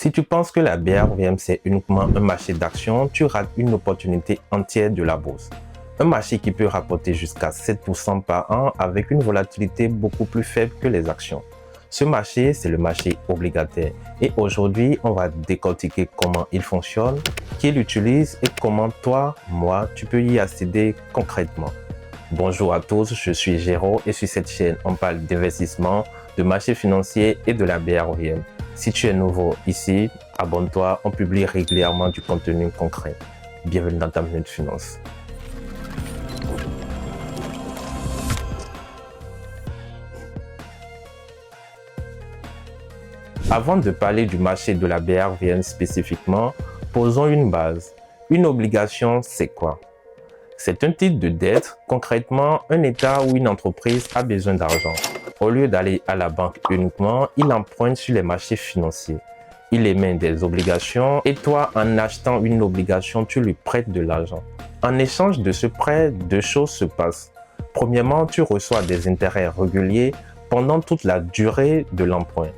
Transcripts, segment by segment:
Si tu penses que la BRVM c'est uniquement un marché d'actions, tu rates une opportunité entière de la bourse. Un marché qui peut rapporter jusqu'à 7% par an avec une volatilité beaucoup plus faible que les actions. Ce marché, c'est le marché obligataire. Et aujourd'hui, on va décortiquer comment il fonctionne, qui l'utilise et comment toi, moi, tu peux y accéder concrètement. Bonjour à tous, je suis Géraud et sur cette chaîne, on parle d'investissement, de marché financier et de la BRVM. Si tu es nouveau ici, abonne-toi, on publie régulièrement du contenu concret. Bienvenue dans ta Minute Finance. Avant de parler du marché de la BRVM spécifiquement, posons une base. Une obligation, c'est quoi? C'est un titre de dette, concrètement un État ou une entreprise a besoin d'argent. Au lieu d'aller à la banque uniquement, il emprunte sur les marchés financiers. Il émet des obligations et toi, en achetant une obligation, tu lui prêtes de l'argent. En échange de ce prêt, deux choses se passent. Premièrement, tu reçois des intérêts réguliers pendant toute la durée de l'emprunt.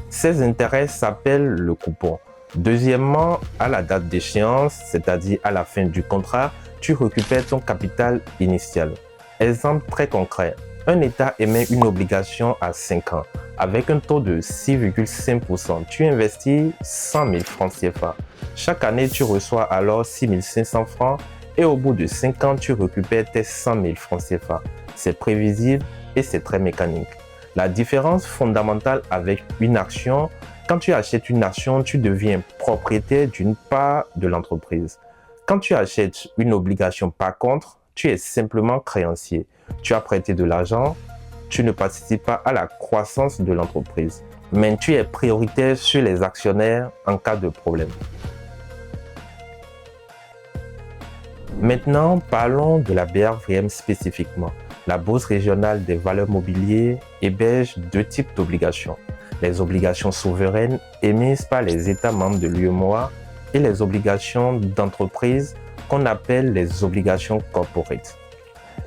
Ces intérêts s'appellent le coupon. Deuxièmement, à la date d'échéance, c'est-à-dire à la fin du contrat, tu récupères ton capital initial. Exemple très concret, un État émet une obligation à 5 ans avec un taux de 6,5%. Tu investis 100 000 francs CFA. Chaque année, tu reçois alors 6 500 francs et au bout de 5 ans, tu récupères tes 100 000 francs CFA. C'est prévisible et c'est très mécanique. La différence fondamentale avec une action, quand tu achètes une action, tu deviens propriétaire d'une part de l'entreprise. Quand tu achètes une obligation, par contre, tu es simplement créancier. Tu as prêté de l'argent, tu ne participes pas à la croissance de l'entreprise, mais tu es prioritaire sur les actionnaires en cas de problème. Maintenant, parlons de la BRVM spécifiquement. La Bourse régionale des valeurs mobilières héberge deux types d'obligations. Les obligations souveraines émises par les États membres de l'UEMOA et les obligations d'entreprise qu'on appelle les obligations corporate.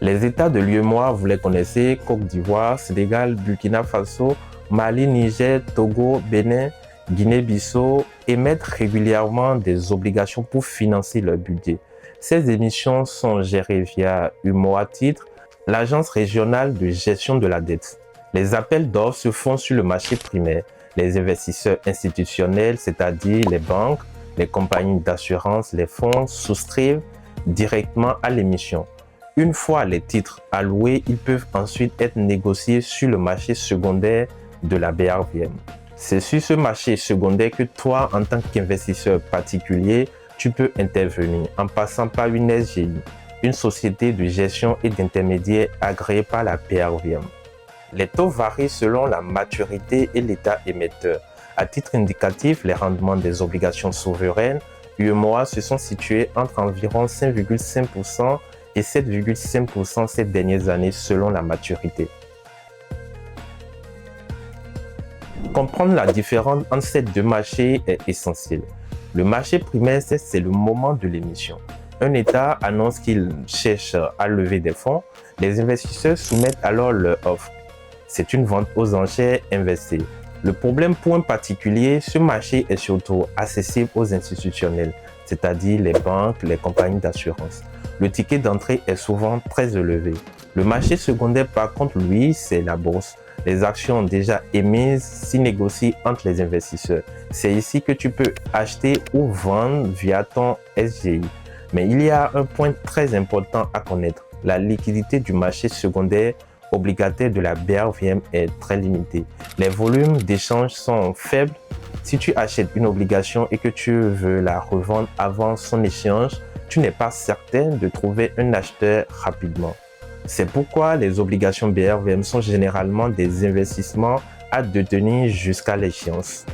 Les États de l'UEMOA, vous les connaissez, Côte d'Ivoire, Sénégal, Burkina Faso, Mali, Niger, Togo, Bénin, Guinée-Bissau, émettent régulièrement des obligations pour financer leur budget. Ces émissions sont gérées via UEMOA Titres, l'agence régionale de gestion de la dette. Les appels d'offres se font sur le marché primaire. Les investisseurs institutionnels, c'est-à-dire les banques, les compagnies d'assurance, les fonds, souscrivent directement à l'émission. Une fois les titres alloués, ils peuvent ensuite être négociés sur le marché secondaire de la BRVM. C'est sur ce marché secondaire que toi, en tant qu'investisseur particulier, tu peux intervenir en passant par une SGI, une société de gestion et d'intermédiaire agréée par la BRVM. Les taux varient selon la maturité et l'état émetteur. À titre indicatif, les rendements des obligations souveraines UEMOA se sont situés entre environ 5,5% et 7,5% ces dernières années selon la maturité. Comprendre la différence entre ces deux marchés est essentiel. Le marché primaire, c'est le moment de l'émission. Un État annonce qu'il cherche à lever des fonds. Les investisseurs soumettent alors leur offre. C'est une vente aux enchères inversée. Le problème pour un particulier, ce marché est surtout accessible aux institutionnels, c'est-à-dire les banques, les compagnies d'assurance. Le ticket d'entrée est souvent très élevé. Le marché secondaire, par contre, lui, c'est la bourse. Les actions déjà émises s'y négocient entre les investisseurs. C'est ici que tu peux acheter ou vendre via ton SGI. Mais il y a un point très important à connaître. La liquidité du marché secondaire obligataire de la BRVM est très limitée. Les volumes d'échange sont faibles. Si tu achètes une obligation et que tu veux la revendre avant son échéance, tu n'es pas certain de trouver un acheteur rapidement. C'est pourquoi les obligations BRVM sont généralement des investissements à détenir jusqu'à l'échéance.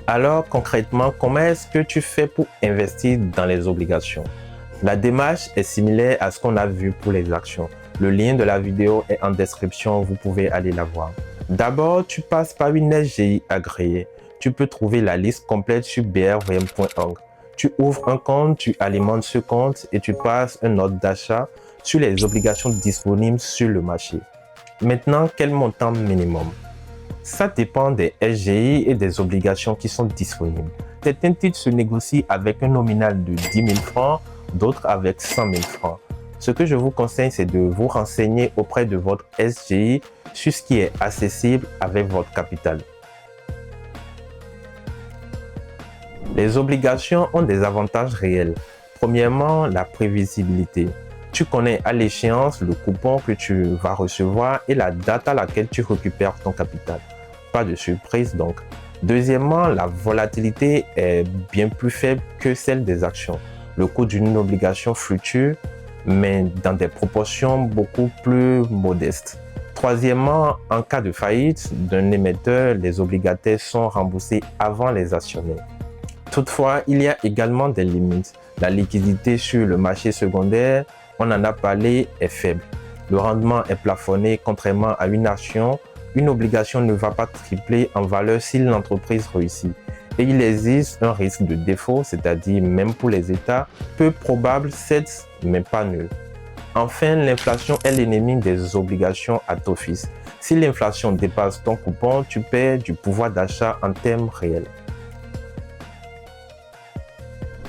Alors concrètement, comment est-ce que tu fais pour investir dans les obligations? La démarche est similaire à ce qu'on a vu pour les actions. Le lien de la vidéo est en description, vous pouvez aller la voir. D'abord, tu passes par une SGI agréée. Tu peux trouver la liste complète sur brvm.org. Tu ouvres un compte, tu alimentes ce compte et tu passes un ordre d'achat sur les obligations disponibles sur le marché. Maintenant, quel montant minimum? Ça dépend des SGI et des obligations qui sont disponibles. Certains titres se négocient avec un nominal de 10 000 francs, d'autres avec 100 000 francs. Ce que je vous conseille, c'est de vous renseigner auprès de votre SGI sur ce qui est accessible avec votre capital. Les obligations ont des avantages réels. Premièrement, la prévisibilité. Tu connais à l'échéance le coupon que tu vas recevoir et la date à laquelle tu récupères ton capital. Pas de surprise donc. Deuxièmement, la volatilité est bien plus faible que celle des actions. Le coût d'une obligation fluctue, mais dans des proportions beaucoup plus modestes. Troisièmement, en cas de faillite d'un émetteur, les obligataires sont remboursés avant les actionnaires. Toutefois, il y a également des limites. La liquidité sur le marché secondaire, on en a parlé, est faible. Le rendement est plafonné contrairement à une action. Une obligation ne va pas tripler en valeur si l'entreprise réussit. Et il existe un risque de défaut, c'est-à-dire même pour les États, peu probable, certes, mais pas nul. Enfin, l'inflation est l'ennemi des obligations à taux fixe. Si l'inflation dépasse ton coupon, tu perds du pouvoir d'achat en termes réels.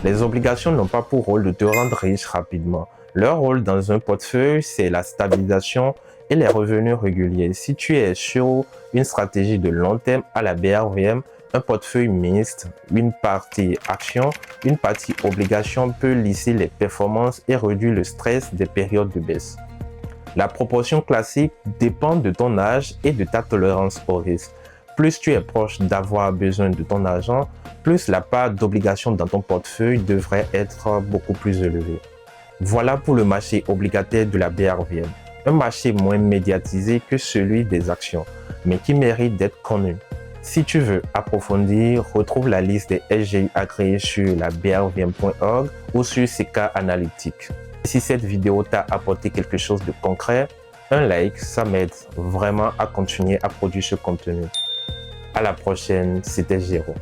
Les obligations n'ont pas pour rôle de te rendre riche rapidement. Leur rôle dans un portefeuille, c'est la stabilisation et les revenus réguliers. Si tu es sur une stratégie de long terme à la BRVM, un portefeuille mixte, une partie action, une partie obligation peut lisser les performances et réduire le stress des périodes de baisse. La proportion classique dépend de ton âge et de ta tolérance au risque. Plus tu es proche d'avoir besoin de ton argent, plus la part d'obligation dans ton portefeuille devrait être beaucoup plus élevée. Voilà pour le marché obligataire de la BRVM. Un marché moins médiatisé que celui des actions, mais qui mérite d'être connu. Si tu veux approfondir, retrouve la liste des SGI agréés sur la brvm.org ou sur CK Analytics. Si cette vidéo t'a apporté quelque chose de concret, un like, ça m'aide vraiment à continuer à produire ce contenu. À la prochaine, c'était Géraud.